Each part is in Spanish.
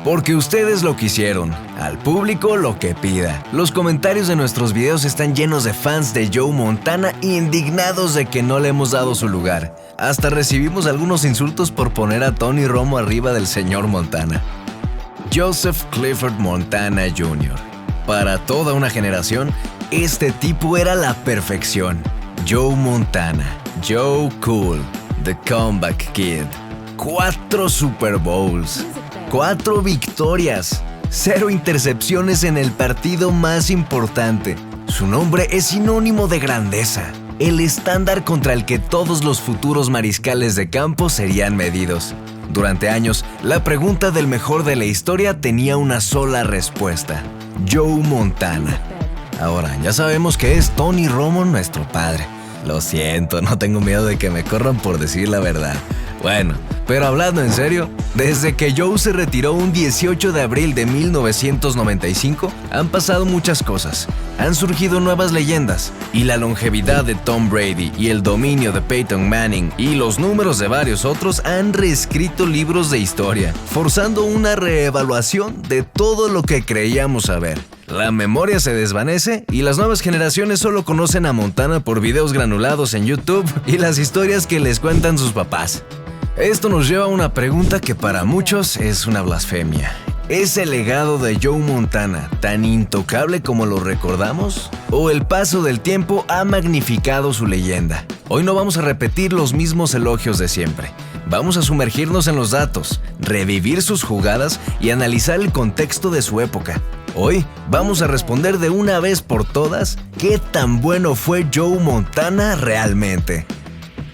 Porque ustedes lo quisieron, al público lo que pida. Los comentarios de nuestros videos están llenos de fans de Joe Montana indignados de que no le hemos dado su lugar. Hasta recibimos algunos insultos por poner a Tony Romo arriba del señor Montana. Joseph Clifford Montana Jr. Para toda una generación, este tipo era la perfección. Joe Montana, Joe Cool, The Comeback Kid. 4 Super Bowls, 4 victorias, 0 intercepciones en el partido más importante. Su nombre es sinónimo de grandeza, el estándar contra el que todos los futuros mariscales de campo serían medidos. Durante años, la pregunta del mejor de la historia tenía una sola respuesta: Joe Montana. Ahora, ya sabemos que es Tony Romo nuestro padre. Lo siento, no tengo miedo de que me corran por decir la verdad. Bueno, pero hablando en serio, desde que Joe se retiró un 18 de abril de 1995, han pasado muchas cosas. Han surgido nuevas leyendas, y la longevidad de Tom Brady y el dominio de Peyton Manning y los números de varios otros han reescrito libros de historia, forzando una reevaluación de todo lo que creíamos saber. La memoria se desvanece y las nuevas generaciones solo conocen a Montana por videos granulados en YouTube y las historias que les cuentan sus papás. Esto nos lleva a una pregunta que para muchos es una blasfemia. ¿Es el legado de Joe Montana tan intocable como lo recordamos? ¿O el paso del tiempo ha magnificado su leyenda? Hoy no vamos a repetir los mismos elogios de siempre. Vamos a sumergirnos en los datos, revivir sus jugadas y analizar el contexto de su época. Hoy vamos a responder de una vez por todas qué tan bueno fue Joe Montana realmente.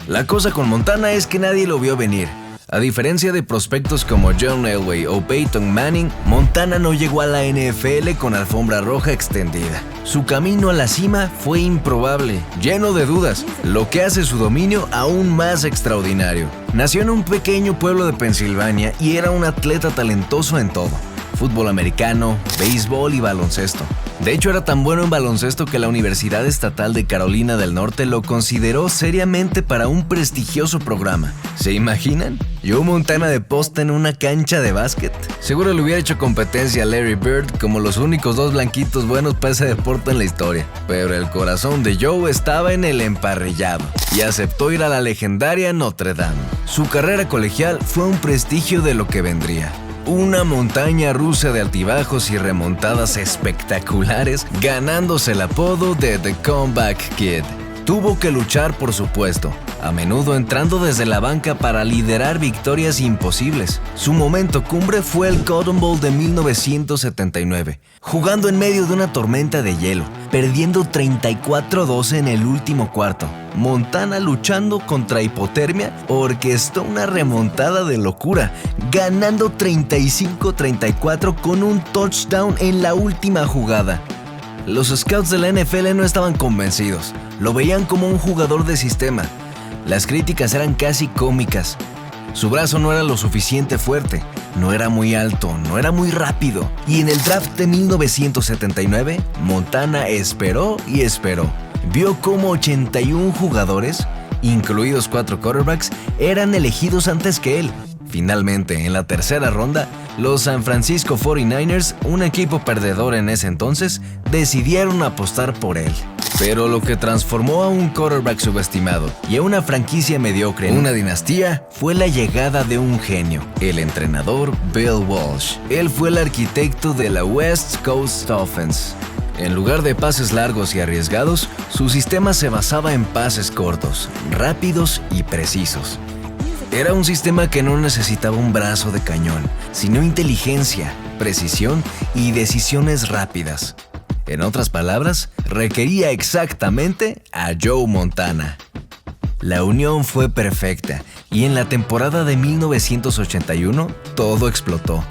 La cosa con Montana es que nadie lo vio venir. A diferencia de prospectos como John Elway o Peyton Manning, Montana no llegó a la NFL con alfombra roja extendida. Su camino a la cima fue improbable, lleno de dudas, lo que hace su dominio aún más extraordinario. Nació en un pequeño pueblo de Pensilvania y era un atleta talentoso en todo: fútbol americano, béisbol y baloncesto. De hecho, era tan bueno en baloncesto que la Universidad Estatal de Carolina del Norte lo consideró seriamente para un prestigioso programa. ¿Se imaginan? Joe Montana de poste en una cancha de básquet. Seguro le hubiera hecho competencia a Larry Bird como los únicos 2 blanquitos buenos para ese deporte en la historia. Pero el corazón de Joe estaba en el emparrillado y aceptó ir a la legendaria Notre Dame. Su carrera colegial fue un prestigio de lo que vendría. Una montaña rusa de altibajos y remontadas espectaculares, ganándose el apodo de The Comeback Kid. Tuvo que luchar por su puesto, a menudo entrando desde la banca para liderar victorias imposibles. Su momento cumbre fue el Cotton Bowl de 1979, jugando en medio de una tormenta de hielo, perdiendo 34-12 en el último cuarto. Montana, luchando contra hipotermia, orquestó una remontada de locura, ganando 35-34 con un touchdown en la última jugada. Los scouts de la NFL no estaban convencidos, lo veían como un jugador de sistema. Las críticas eran casi cómicas. Su brazo no era lo suficiente fuerte, no era muy alto, no era muy rápido. Y en el draft de 1979, Montana esperó y esperó. Vio cómo 81 jugadores, incluidos 4 quarterbacks, eran elegidos antes que él. Finalmente, en la tercera ronda, los San Francisco 49ers, un equipo perdedor en ese entonces, decidieron apostar por él. Pero lo que transformó a un quarterback subestimado y a una franquicia mediocre en una dinastía fue la llegada de un genio, el entrenador Bill Walsh. Él fue el arquitecto de la West Coast Offense. En lugar de pases largos y arriesgados, su sistema se basaba en pases cortos, rápidos y precisos. Era un sistema que no necesitaba un brazo de cañón, sino inteligencia, precisión y decisiones rápidas. En otras palabras, requería exactamente a Joe Montana. La unión fue perfecta y en la temporada de 1981 todo explotó.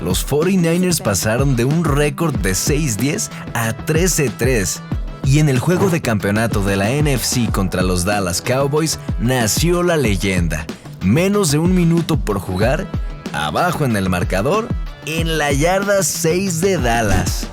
Los 49ers pasaron de un récord de 6-10 a 13-3. Y en el juego de campeonato de la NFC contra los Dallas Cowboys nació la leyenda. Menos de un minuto por jugar, abajo en el marcador, en la yarda 6 de Dallas.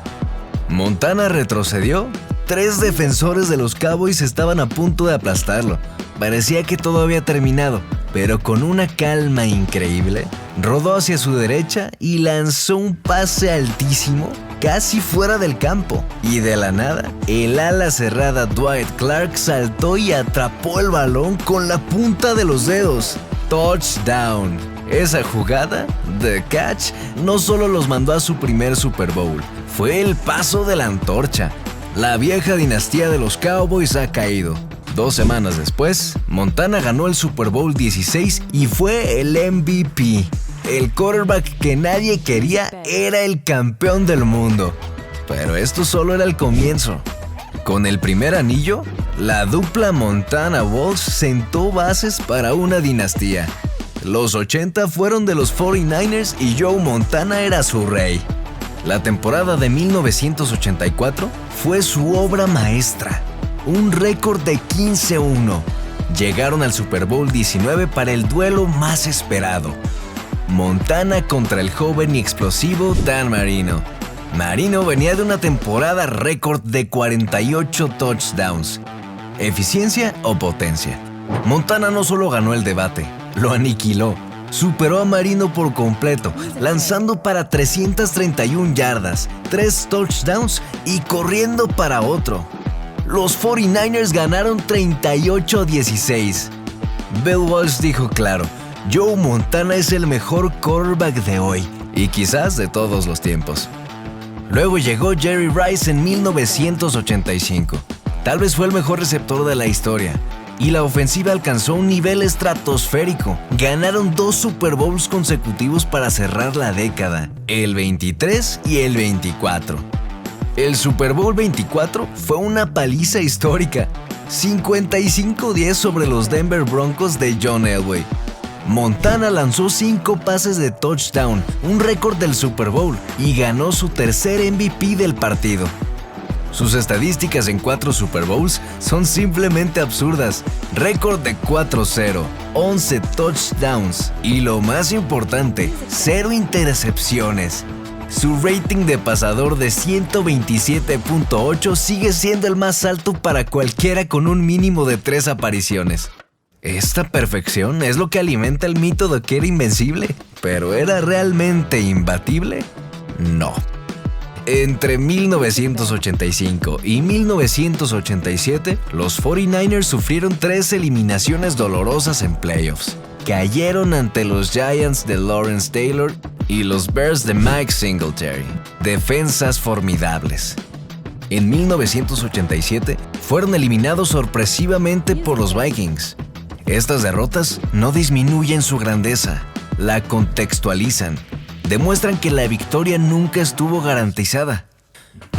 Montana retrocedió. 3 defensores de los Cowboys estaban a punto de aplastarlo. Parecía que todo había terminado, pero con una calma increíble, rodó hacia su derecha y lanzó un pase altísimo, casi fuera del campo. Y de la nada, el ala cerrada Dwight Clark saltó y atrapó el balón con la punta de los dedos. Touchdown. Esa jugada, The Catch, no solo los mandó a su primer Super Bowl, fue el paso de la antorcha. La vieja dinastía de los Cowboys ha caído. 2 semanas después, Montana ganó el Super Bowl 16 y fue el MVP. El quarterback que nadie quería era el campeón del mundo. Pero esto solo era el comienzo. Con el primer anillo, la dupla Montana-Walsh sentó bases para una dinastía. Los 80 fueron de los 49ers y Joe Montana era su rey. La temporada de 1984 fue su obra maestra. Un récord de 15-1. Llegaron al Super Bowl 19 para el duelo más esperado. Montana contra el joven y explosivo Dan Marino. Marino venía de una temporada récord de 48 touchdowns. ¿Eficiencia o potencia? Montana no solo ganó el debate, lo aniquiló. Superó a Marino por completo, lanzando para 331 yardas, 3 touchdowns y corriendo para otro. Los 49ers ganaron 38-16. Bill Walsh dijo claro, Joe Montana es el mejor quarterback de hoy y quizás de todos los tiempos. Luego llegó Jerry Rice en 1985. Tal vez fue el mejor receptor de la historia. Y la ofensiva alcanzó un nivel estratosférico. Ganaron 2 Super Bowls consecutivos para cerrar la década, el 23 y el 24. El Super Bowl 24 fue una paliza histórica, 55-10 sobre los Denver Broncos de John Elway. Montana lanzó 5 pases de touchdown, un récord del Super Bowl, y ganó su tercer MVP del partido. Sus estadísticas en 4 Super Bowls son simplemente absurdas. Récord de 4-0, 11 touchdowns y lo más importante, 0 intercepciones. Su rating de pasador de 127.8 sigue siendo el más alto para cualquiera con un mínimo de 3 apariciones. ¿Esta perfección es lo que alimenta el mito de que era invencible? ¿Pero era realmente imbatible? No. Entre 1985 y 1987, los 49ers sufrieron 3 eliminaciones dolorosas en playoffs. Cayeron ante los Giants de Lawrence Taylor y los Bears de Mike Singletary, defensas formidables. En 1987, fueron eliminados sorpresivamente por los Vikings. Estas derrotas no disminuyen su grandeza, la contextualizan. Demuestran que la victoria nunca estuvo garantizada.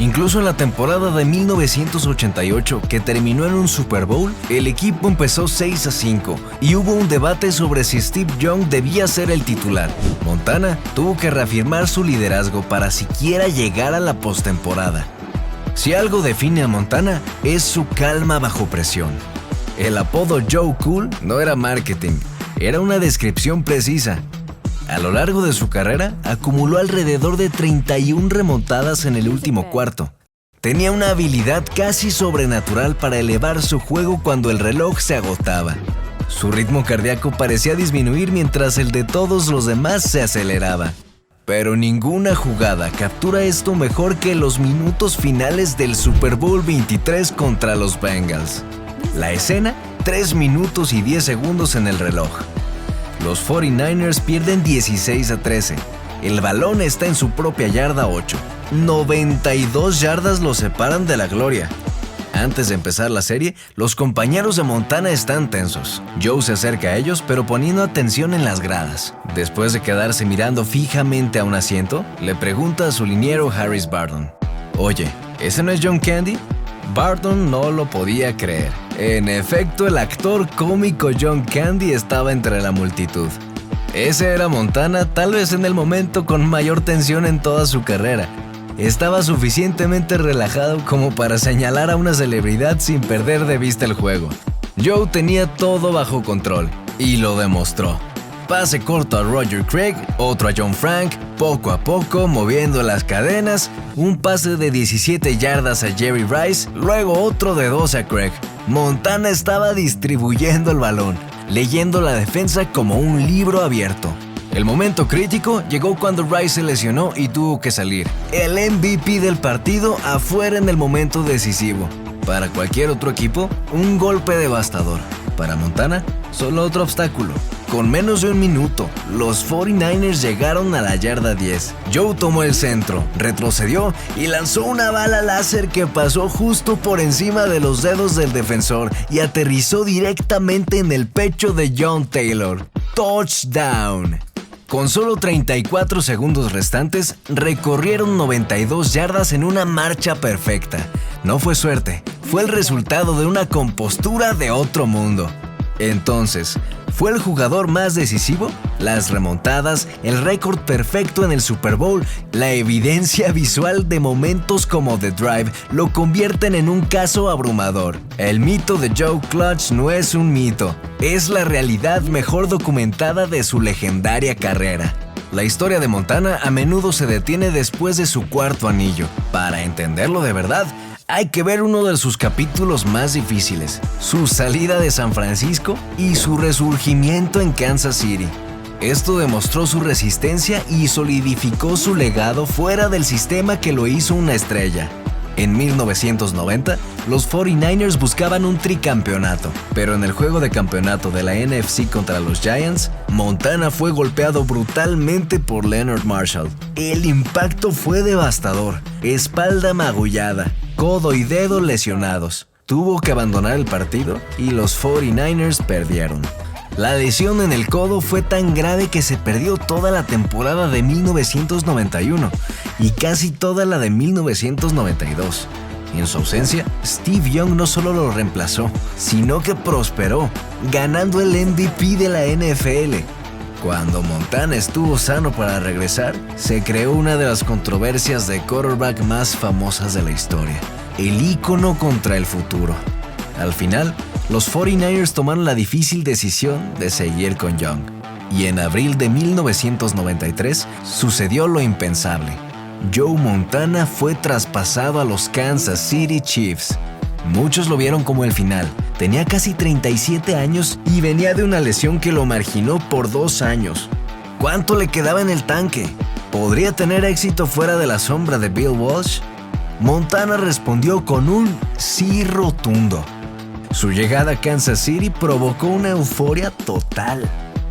Incluso en la temporada de 1988, que terminó en un Super Bowl, el equipo empezó 6-5 y hubo un debate sobre si Steve Young debía ser el titular. Montana tuvo que reafirmar su liderazgo para siquiera llegar a la postemporada. Si algo define a Montana, es su calma bajo presión. El apodo Joe Cool no era marketing, era una descripción precisa. A lo largo de su carrera, acumuló alrededor de 31 remontadas en el último cuarto. Tenía una habilidad casi sobrenatural para elevar su juego cuando el reloj se agotaba. Su ritmo cardíaco parecía disminuir mientras el de todos los demás se aceleraba. Pero ninguna jugada captura esto mejor que los minutos finales del Super Bowl 23 contra los Bengals. La escena, 3 minutos y 10 segundos en el reloj. Los 49ers pierden 16-13. El balón está en su propia yarda 8. 92 yardas los separan de la gloria. Antes de empezar la serie, los compañeros de Montana están tensos. Joe se acerca a ellos, pero poniendo atención en las gradas. Después de quedarse mirando fijamente a un asiento, le pregunta a su liniero Harris Barton: «Oye, ¿ese no es John Candy?». Barton no lo podía creer. En efecto, el actor cómico John Candy estaba entre la multitud. Ese era Montana, tal vez en el momento con mayor tensión en toda su carrera. Estaba suficientemente relajado como para señalar a una celebridad sin perder de vista el juego. Joe tenía todo bajo control, y lo demostró. Pase corto a Roger Craig, otro a John Frank, poco a poco moviendo las cadenas, un pase de 17 yardas a Jerry Rice, luego otro de 12 a Craig. Montana estaba distribuyendo el balón. leyendo la defensa como un libro abierto. El momento crítico llegó cuando Rice se lesionó y tuvo que salir. El MVP del partido afuera en el momento decisivo. Para cualquier otro equipo, un golpe devastador. Para Montana, solo otro obstáculo. Con menos de un minuto, los 49ers llegaron a la yarda 10. Joe tomó el centro, retrocedió y lanzó una bala láser que pasó justo por encima de los dedos del defensor y aterrizó directamente en el pecho de John Taylor. Touchdown. Con solo 34 segundos restantes, recorrieron 92 yardas en una marcha perfecta. No fue suerte, fue el resultado de una compostura de otro mundo. Entonces, ¿fue el jugador más decisivo? Las remontadas, el récord perfecto en el Super Bowl, la evidencia visual de momentos como The Drive lo convierten en un caso abrumador. El mito de Joe Clutch no es un mito, es la realidad mejor documentada de su legendaria carrera. La historia de Montana a menudo se detiene después de su cuarto anillo. Para entenderlo de verdad, hay que ver uno de sus capítulos más difíciles, su salida de San Francisco y su resurgimiento en Kansas City. Esto demostró su resistencia y solidificó su legado fuera del sistema que lo hizo una estrella. En 1990, los 49ers buscaban un tricampeonato, pero en el juego de campeonato de la NFC contra los Giants, Montana fue golpeado brutalmente por Leonard Marshall. El impacto fue devastador, espalda magullada, codo y dedo lesionados. Tuvo que abandonar el partido y los 49ers perdieron. La lesión en el codo fue tan grave que se perdió toda la temporada de 1991 y casi toda la de 1992. En su ausencia, Steve Young no solo lo reemplazó, sino que prosperó, ganando el MVP de la NFL. Cuando Montana estuvo sano para regresar, se creó una de las controversias de quarterback más famosas de la historia, el ícono contra el futuro. Al final, los 49ers tomaron la difícil decisión de seguir con Young. Y en abril de 1993 sucedió lo impensable. Joe Montana fue traspasado a los Kansas City Chiefs. Muchos lo vieron como el final. Tenía casi 37 años y venía de una lesión que lo marginó por 2 años. ¿Cuánto le quedaba en el tanque? ¿Podría tener éxito fuera de la sombra de Bill Walsh? Montana respondió con un sí rotundo. Su llegada a Kansas City provocó una euforia total.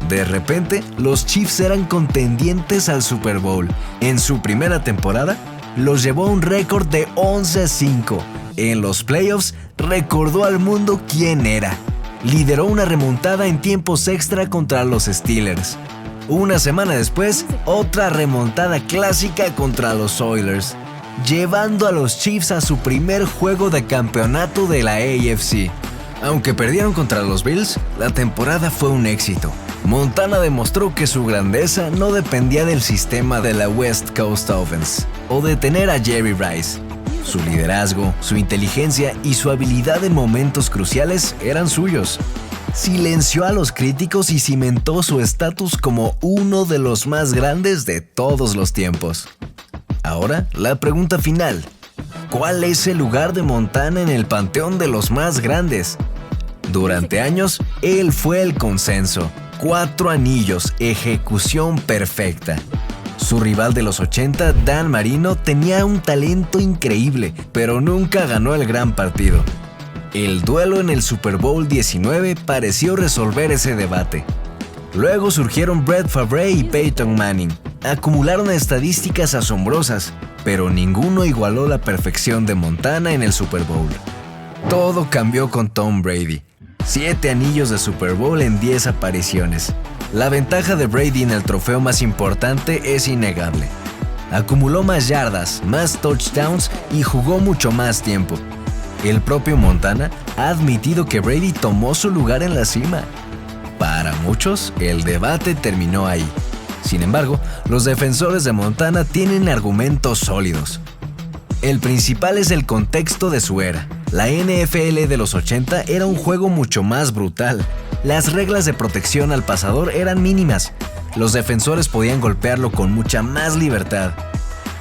De repente, los Chiefs eran contendientes al Super Bowl. En su primera temporada, los llevó a un récord de 11-5. En los playoffs, recordó al mundo quién era. Lideró una remontada en tiempos extra contra los Steelers. Una semana después, otra remontada clásica contra los Oilers, llevando a los Chiefs a su primer juego de campeonato de la AFC. Aunque perdieron contra los Bills, la temporada fue un éxito. Montana demostró que su grandeza no dependía del sistema de la West Coast Offense o de tener a Jerry Rice. Su liderazgo, su inteligencia y su habilidad en momentos cruciales eran suyos. Silenció a los críticos y cimentó su estatus como uno de los más grandes de todos los tiempos. Ahora, la pregunta final. ¿Cuál es el lugar de Montana en el panteón de los más grandes? Durante años, él fue el consenso. 4 anillos, ejecución perfecta. Su rival de los 80, Dan Marino, tenía un talento increíble, pero nunca ganó el gran partido. El duelo en el Super Bowl 19 pareció resolver ese debate. Luego surgieron Brett Favre y Peyton Manning. Acumularon estadísticas asombrosas, pero ninguno igualó la perfección de Montana en el Super Bowl. Todo cambió con Tom Brady. 7 anillos de Super Bowl en 10 apariciones. La ventaja de Brady en el trofeo más importante es innegable. Acumuló más yardas, más touchdowns y jugó mucho más tiempo. El propio Montana ha admitido que Brady tomó su lugar en la cima. Para muchos, el debate terminó ahí. Sin embargo, los defensores de Montana tienen argumentos sólidos. El principal es el contexto de su era. La NFL de los 80 era un juego mucho más brutal. Las reglas de protección al pasador eran mínimas. Los defensores podían golpearlo con mucha más libertad.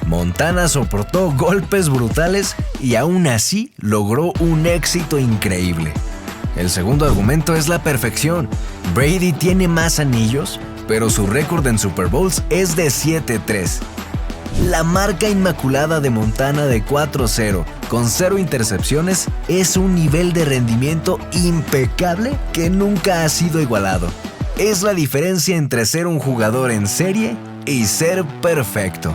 Montana soportó golpes brutales y aún así logró un éxito increíble. El segundo argumento es la perfección. Brady tiene más anillos, pero su récord en Super Bowls es de 7-3. La marca inmaculada de Montana de 4-0, con 0 intercepciones, es un nivel de rendimiento impecable que nunca ha sido igualado. Es la diferencia entre ser un jugador en serie y ser perfecto.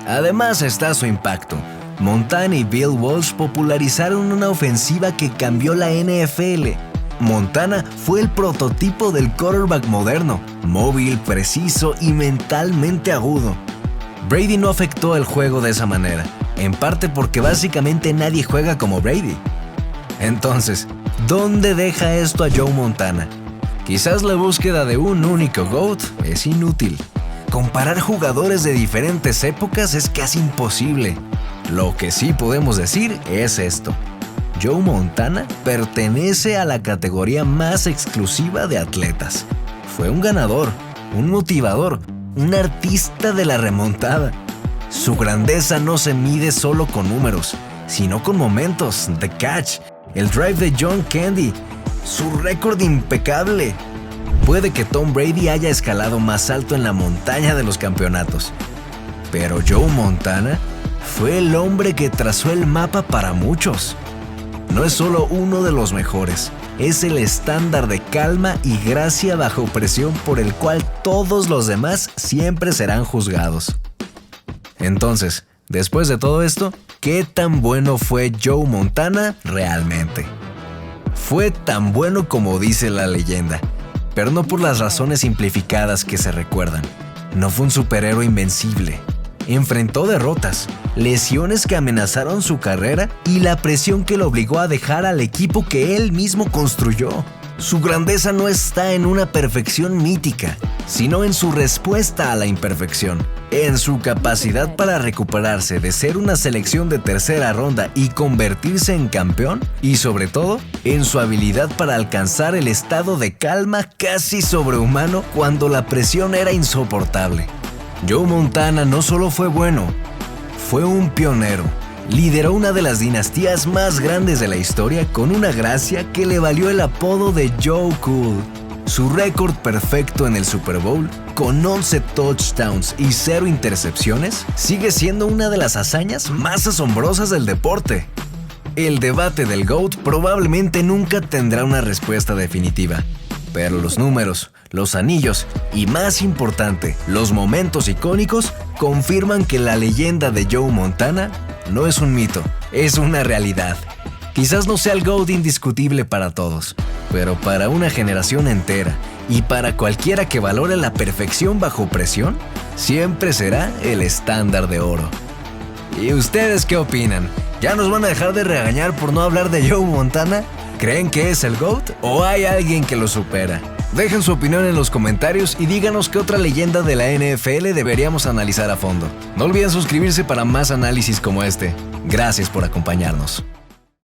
Además está su impacto. Montana y Bill Walsh popularizaron una ofensiva que cambió la NFL. Montana fue el prototipo del quarterback moderno, móvil, preciso y mentalmente agudo. Brady no afectó el juego de esa manera, en parte porque básicamente nadie juega como Brady. Entonces, ¿dónde deja esto a Joe Montana? Quizás la búsqueda de un único GOAT es inútil. Comparar jugadores de diferentes épocas es casi imposible. Lo que sí podemos decir es esto: Joe Montana pertenece a la categoría más exclusiva de atletas. Fue un ganador, un motivador, un artista de la remontada. Su grandeza no se mide solo con números, sino con momentos, the catch, el drive de John Candy, su récord impecable. Puede que Tom Brady haya escalado más alto en la montaña de los campeonatos, pero Joe Montana fue el hombre que trazó el mapa para muchos. No es solo uno de los mejores, es el estándar de calma y gracia bajo presión por el cual todos los demás siempre serán juzgados. Entonces, después de todo esto, ¿qué tan bueno fue Joe Montana realmente? Fue tan bueno como dice la leyenda, pero no por las razones simplificadas que se recuerdan. No fue un superhéroe invencible. Enfrentó derrotas, lesiones que amenazaron su carrera y la presión que lo obligó a dejar al equipo que él mismo construyó. Su grandeza no está en una perfección mítica, sino en su respuesta a la imperfección, en su capacidad para recuperarse de ser una selección de tercera ronda y convertirse en campeón, y sobre todo, en su habilidad para alcanzar el estado de calma casi sobrehumano cuando la presión era insoportable. Joe Montana no solo fue bueno, fue un pionero. Lideró una de las dinastías más grandes de la historia con una gracia que le valió el apodo de Joe Cool. Su récord perfecto en el Super Bowl, con 11 touchdowns y 0 intercepciones, sigue siendo una de las hazañas más asombrosas del deporte. El debate del GOAT probablemente nunca tendrá una respuesta definitiva, pero los números, los anillos y, más importante, los momentos icónicos confirman que la leyenda de Joe Montana no es un mito, es una realidad. Quizás no sea el GOAT indiscutible para todos, pero para una generación entera y para cualquiera que valore la perfección bajo presión, siempre será el estándar de oro. ¿Y ustedes qué opinan? ¿Ya nos van a dejar de regañar por no hablar de Joe Montana? ¿Creen que es el GOAT o hay alguien que lo supera? Dejen su opinión en los comentarios y díganos qué otra leyenda de la NFL deberíamos analizar a fondo. No olviden suscribirse para más análisis como este. Gracias por acompañarnos.